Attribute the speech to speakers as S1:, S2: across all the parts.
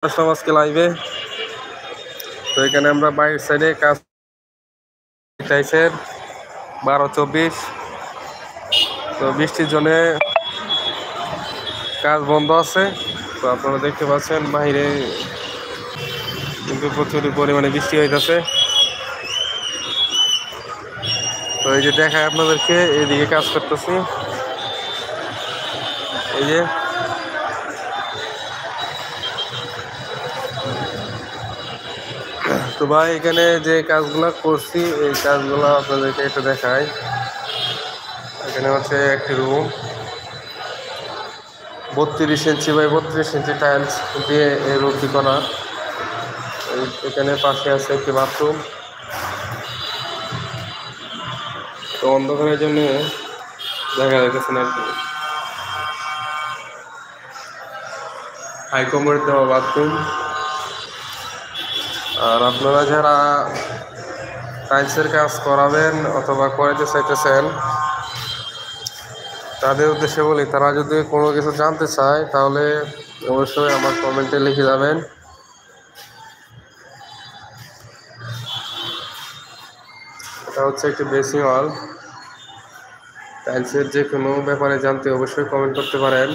S1: আসলাম আজকে লাইভে। তো এখানে আমরা বাইরের সাইডে কাজ টাইসের 12-24। তো বৃষ্টির জন্য কাজ বন্ধ আছে। তো আপনারা দেখতে পাচ্ছেন বাইরে কিন্তু প্রচুর পরিমাণে বৃষ্টি হইতেছে। তো এই যে দেখায় আপনাদেরকে, এইদিকে কাজ করতেছি। এই যে তো ভাই এখানে যে কাজগুলা করছি এই কাজগুলা আপনাদেরকে একটু দেখাই। এখানে হচ্ছে একটি room 32 inch by 32 inch tiles দিয়ে এই রুমটি করা। এখানে পাশে আছে একটি বাথরুম। তো অন্ধকারের জন্য দেখা যাচ্ছে না, হাই কমোড দেওয়া বাথরুম। আর আপনারা যারা টাইলসের কাজ করাবেন অথবা করাতে চাইতেছেন তাদের উদ্দেশ্যে বলি, তারা যদি কোনো কিছু জানতে চায় তাহলে অবশ্যই আমার কমেন্টে লিখে যাবেন। এটা হচ্ছে একটি বেসিং হল। টাইলসের যে কোনো ব্যাপারে জানতে অবশ্যই কমেন্ট করতে পারেন।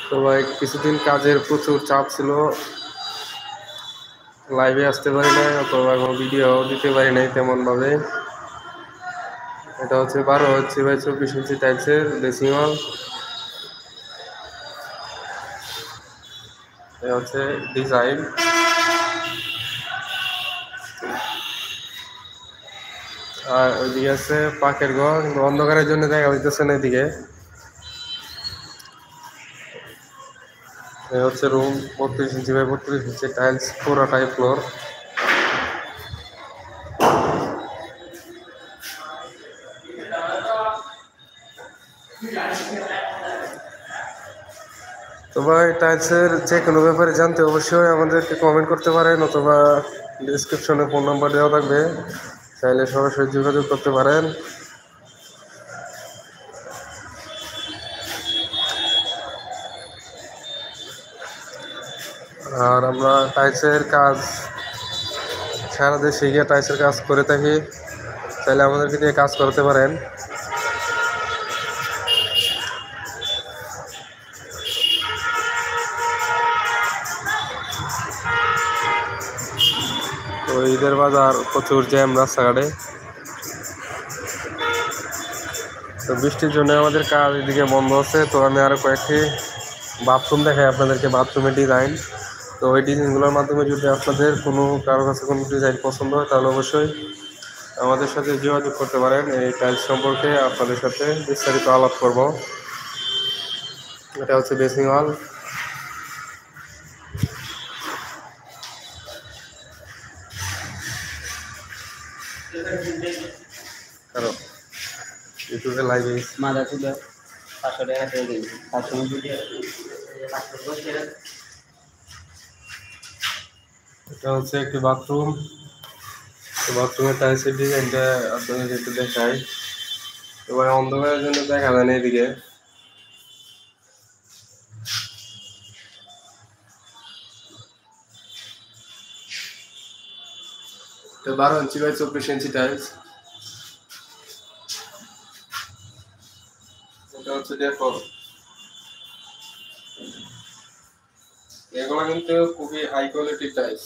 S1: তো ভাই কিছুদিন কাজের প্রচুর চাপ ছিল, লাইভে আসতে পারি নাই অথবা কোনো ভিডিও দিতে পারি নাই তেমনভাবে। এটা হচ্ছে 12-24 ইঞ্চি টাইলসের বেসিং হল। এটা হচ্ছে ডিজাইন। আর ওইদিকে আছে পাকের ঘর, কিন্তু অন্ধকারের জন্য দেখা যাইতেছে না এদিকে। হচ্ছে room 32 inch by 32 inch tiles পুরোটাই ফ্লোর। তো ভাই টাইলসের যে কোনো ব্যাপারে জানতে অবশ্যই আমাদেরকে কমেন্ট করতে পারেন অথবা ডিসক্রিপশনে ফোন নাম্বার দেওয়া থাকবে, চাইলে সরাসরি যোগাযোগ করতে পারেন। আর আমরা টাইলসের কাজ সারা দেশে গিয়ে টাইলসের কাজ করে থাকি, চাইলে আমাদেরকে দিয়ে কাজ করতে পারেন। তো ঈদের বাজার প্রচুর জ্যাম রাস্তাঘাটে। তো বৃষ্টির জন্য আমাদের কাজ এদিকে বন্ধ আছে। তো আমি আরও কয়েকটি বাথরুম দেখাই আপনাদেরকে, বাথরুমের ডিজাইন। তো ওই ডিজাইনগুলোর মাধ্যমে যদি আপনাদের কারো কাছে কোনো ডিজাইন পছন্দ হয় তাহলে অবশ্যই আমাদের সাথে যোগাযোগ করতে পারেন। এই টাইলস সম্পর্কে আপনাদের সাথে বিস্তারিত আলাপ করব। এটা হচ্ছে বেসিং হল। ইউটিউবে লাইভে এটা হচ্ছে একটি বাথরুম। বাথরুমের টাইলসের ডিজাইনটা আপনাদের একটু দেখাই। এবার অন্ধকারের জন্য দেখা যায় না এদিকে। তো 12 ইঞ্চি বাই 24 ইঞ্চি টাইলস। এটা হচ্ছে দেখো, এগুলো কিন্তু খুবই হাই কোয়ালিটির টাইলস।